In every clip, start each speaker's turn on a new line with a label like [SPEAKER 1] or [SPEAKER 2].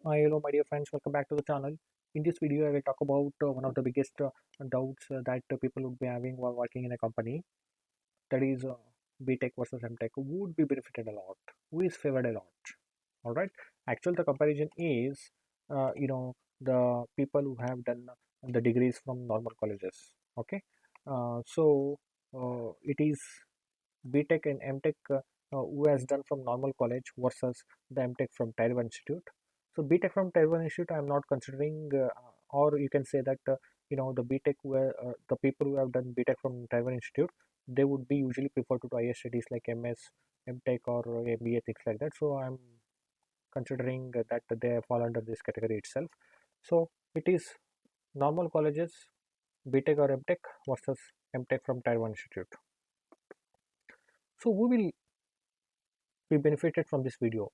[SPEAKER 1] Hello, my dear friends. Welcome back to the channel. In this video, I will talk about one of the biggest doubts that people would be having while working in a company. That is BTech versus MTech. Who would be benefited a lot? Who is favored a lot? All right. Actually, the comparison is, the people who have done the degrees from normal colleges. Okay. It is BTech and MTech who has done from normal college versus the MTech from Tier 1 institute. So BTech from Tier 1 institute, I am not considering, or you can say that the BTech where the people who have done BTech from Tier 1 institute, they would be usually preferred to do higher studies like MS, MTech, or MBA, things like that. So I'm considering that they fall under this category itself. So it is normal colleges, BTech or MTech versus MTech from Tier 1 institute. So who will be benefited from this video?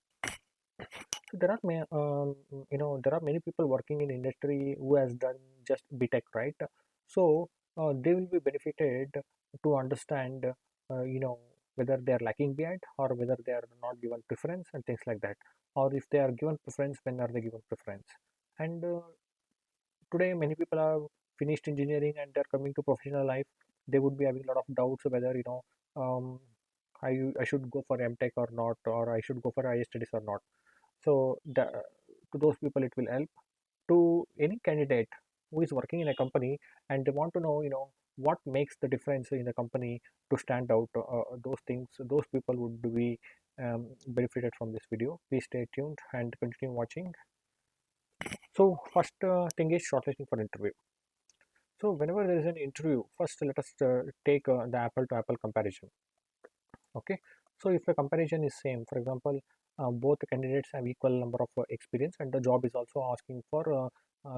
[SPEAKER 1] So there are many people working in industry who has done just BTech, right? So they will be benefited to understand, whether they are lacking behind or whether they are not given preference and things like that. Or if they are given preference, when are they given preference? And today, many people have finished engineering and they're coming to professional life. They would be having a lot of doubts whether um, I should go for MTech or not, or I should go for higher studies or not. So to those people it will help. To any candidate who is working in a company and they want to know, what makes the difference in the company to stand out, those things, those people would be benefited from this video. Please stay tuned and continue watching. So first thing is shortlisting for interview. So whenever there is an interview, first let us take the apple to apple comparison. Okay. So if the comparison is same, for example, both the candidates have equal number of experience and the job is also asking for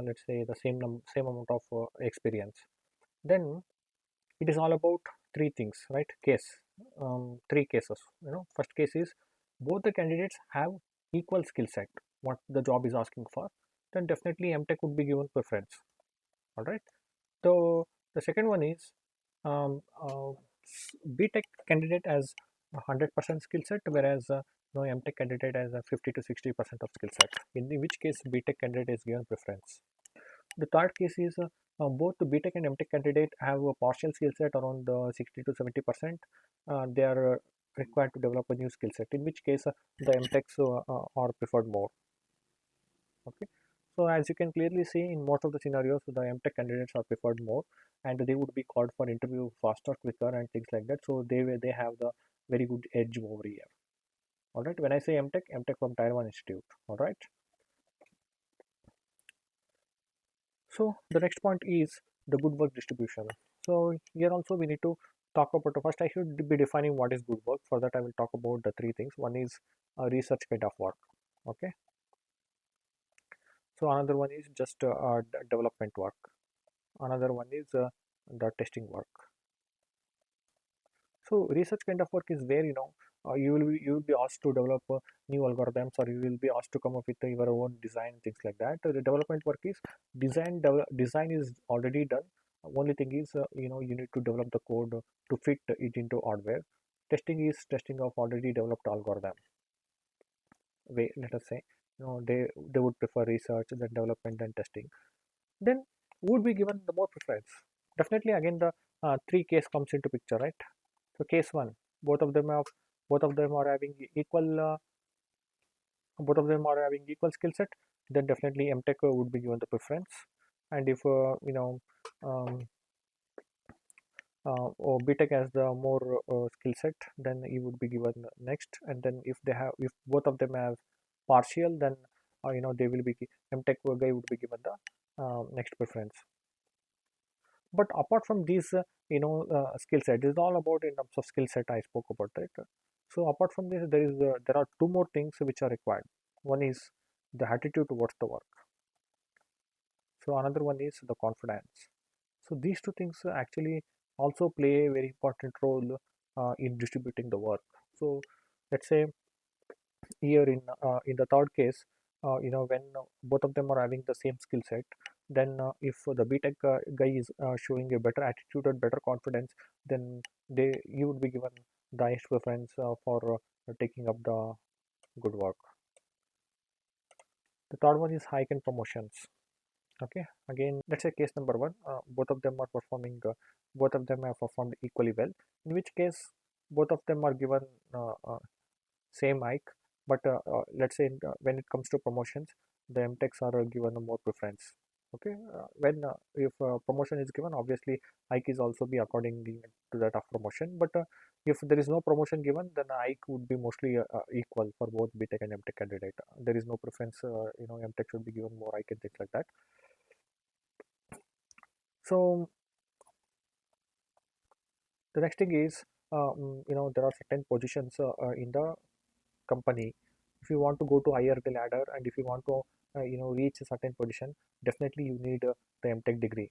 [SPEAKER 1] let's say the same amount of experience, then it is all about three things, right? Three cases. First case is both the candidates have equal skill set what the job is asking for, then definitely MTech would be given preference. All right. So the second one is BTech candidate has 100% skill set, whereas no MTech candidate has a 50 to 60% of skill set. In which case, BTech candidate is given preference. The third case is both the BTech and MTech candidate have a partial skill set around 60 to 70%. They are required to develop a new skill set. In which case, the MTechs are preferred more. Okay. So as you can clearly see, in most of the scenarios, the MTech candidates are preferred more, and they would be called for interview faster, quicker, and things like that. So they have the very good edge over here. All right. When I say MTech, MTech from Tier 1 institute. All right. So the next point is the good work distribution. So here also we need to talk about. First, I should be defining what is good work. For that, I will talk about the three things. One is a research kind of work. Okay. So another one is just development work. Another one is the testing work. So research kind of work is where you will be asked to develop new algorithms, or you will be asked to come up with your own design, things like that. The development work is design is already done. Only thing is you need to develop the code to fit it into hardware. Testing is testing of already developed algorithm. Let us say they would prefer research than development than testing. Then would be given the more preference. Definitely again the three case comes into picture, right? So case one, both of them have both of them are having equal both of them are having equal skill set, then definitely MTech would be given the preference. And if um, or BTech has the more skill set, then he would be given next. And then if both of them have partial, then they will be MTech guy would be given the next preference. But apart from these skill set, is all about in terms of skill set I spoke about, right? So apart from this, there are two more things which are required. One is the attitude towards the work. So another one is the confidence. So these two things actually also play a very important role in distributing the work. So let's say here in the third case, when both of them are having the same skill set, then if the BTech guy is showing a better attitude and better confidence, then they you would be given the highest preference for taking up the good work. The third one is hike and promotions. Okay, again, let's say case number one, both of them have performed equally well, in which case both of them are given same hike, but let's say when it comes to promotions, the MTechs are given a more preference. Okay, when if promotion is given, obviously hike is also be accordingly to that of promotion. But if there is no promotion given, then hike would be mostly equal for both BTech and MTech candidate. There is no preference. MTech should be given more hike and things like that. So the next thing is, there are certain positions in the company. If you want to go to higher the ladder, and if you want to reach a certain position, definitely you need the MTech degree.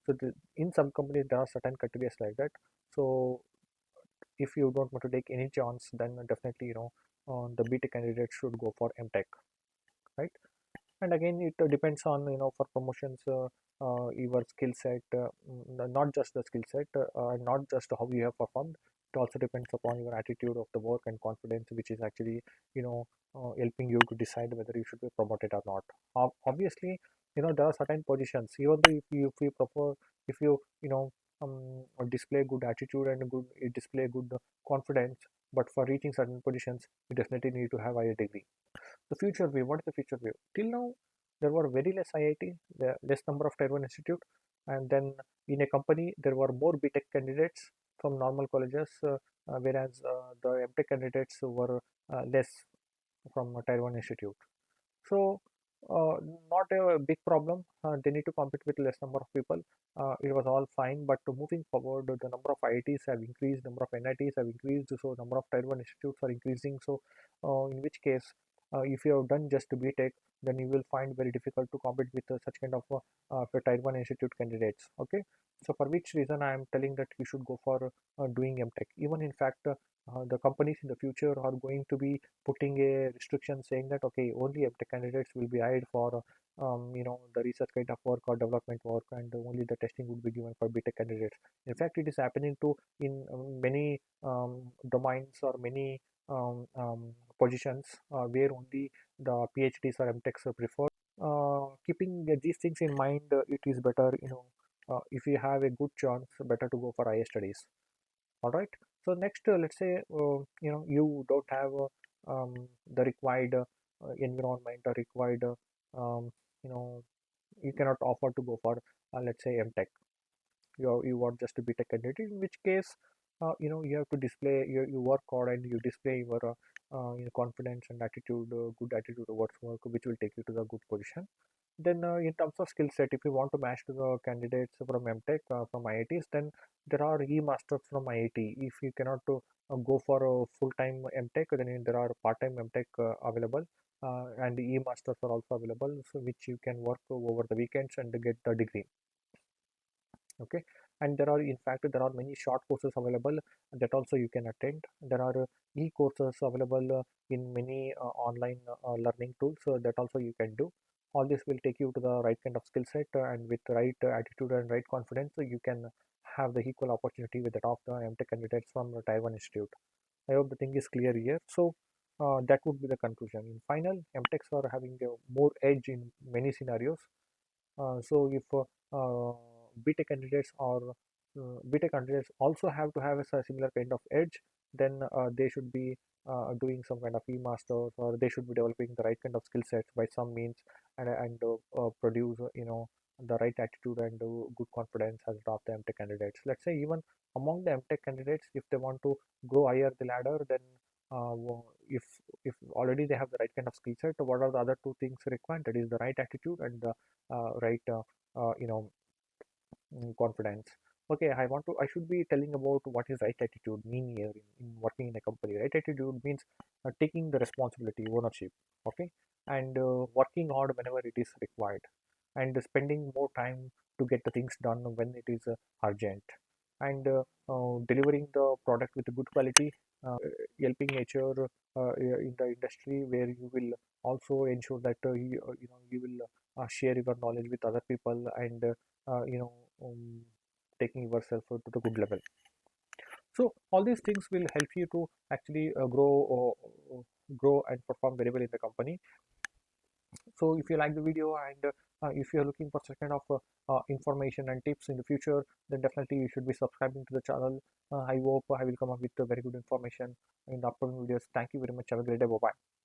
[SPEAKER 1] So in some companies there are certain criteria like that. So if you don't want to take any chance, then definitely the BTech candidate should go for MTech, right? And again, it depends on for promotions, your skill set, not just the skill set, not just how you have performed. It also depends upon your attitude of the work and confidence, which is actually helping you to decide whether you should be promoted or not. Obviously, there are certain positions, even though if you prefer, if display good attitude and display good confidence, but for reaching certain positions you definitely need to have higher degree. The future view, what is the future view? Till now, there were very less IIT, the less number of Tier 1 institute, and then in a company, there were more BTech candidates from normal colleges, whereas the MTech candidates were less from a Tier 1 institute. So, not a big problem. They need to compete with less number of people. It was all fine, but moving forward, the number of IITs have increased, number of NITs have increased, so number of Tier 1 institutes are increasing. So, in which case, if you have done just BTech, then you will find very difficult to compete with such kind of Tier 1 institute candidates. Okay, so for which reason I am telling that you should go for doing MTech. Even in fact, the companies in the future are going to be putting a restriction saying that okay, only MTech candidates will be hired for the research kind of work or development work, and only the testing would be given for BTech candidates. In fact, it is happening to in many domains or many positions where only the PhDs or MTechs are preferred. Keeping these things in mind, it is better, if you have a good chance, better to go for higher studies. All right. So next, let's say you don't have the required environment or required you know you cannot offer to go for let's say MTech. You want just to be tech candidate, in which case you have to display your work hard and you display your confidence and attitude, good attitude towards work, which will take you to the good position. Then in terms of skill set, if you want to match to the candidates from MTech, from IITs, then there are e-masters from IIT. If you cannot go for a full-time MTech, then there are part-time MTech available, and e-masters are also available, so which you can work over the weekends and get the degree. Okay, and there are, in fact, there are many short courses available that also you can attend. There are e-courses available in many online learning tools that also you can do. All this will take you to the right kind of skill set, and with the right attitude and right confidence, you can have the equal opportunity with the top MTech candidates from the Taiwan Institute. I hope the thing is clear here. So that would be the conclusion. In final, MTechs are having a more edge in many scenarios. So if BTech candidates or BTech candidates also have to have a similar kind of edge, then they should be doing some kind of e-masters, or they should be developing the right kind of skill sets by some means, and produce the right attitude and good confidence as top the MTech candidates. Let's say even among the MTech candidates, if they want to go higher the ladder, then if already they have the right kind of skill set, what are the other two things required? That is the right attitude and the right uh, you know confidence. Okay, I should be telling about what is right attitude mean here in working in a company. Right attitude means taking the responsibility, ownership. Okay, and working hard whenever it is required, and spending more time to get the things done when it is urgent, and delivering the product with good quality, helping nature in the industry, where you will also ensure that you will share your knowledge with other people, and um, taking yourself to the good level. So all these things will help you to actually grow and perform very well in the company. So if you like the video and if you're looking for such kind of information and tips in the future, then definitely you should be subscribing to the channel. I hope I will come up with very good information in the upcoming videos. Thank you very much. Have a great day. Bye bye.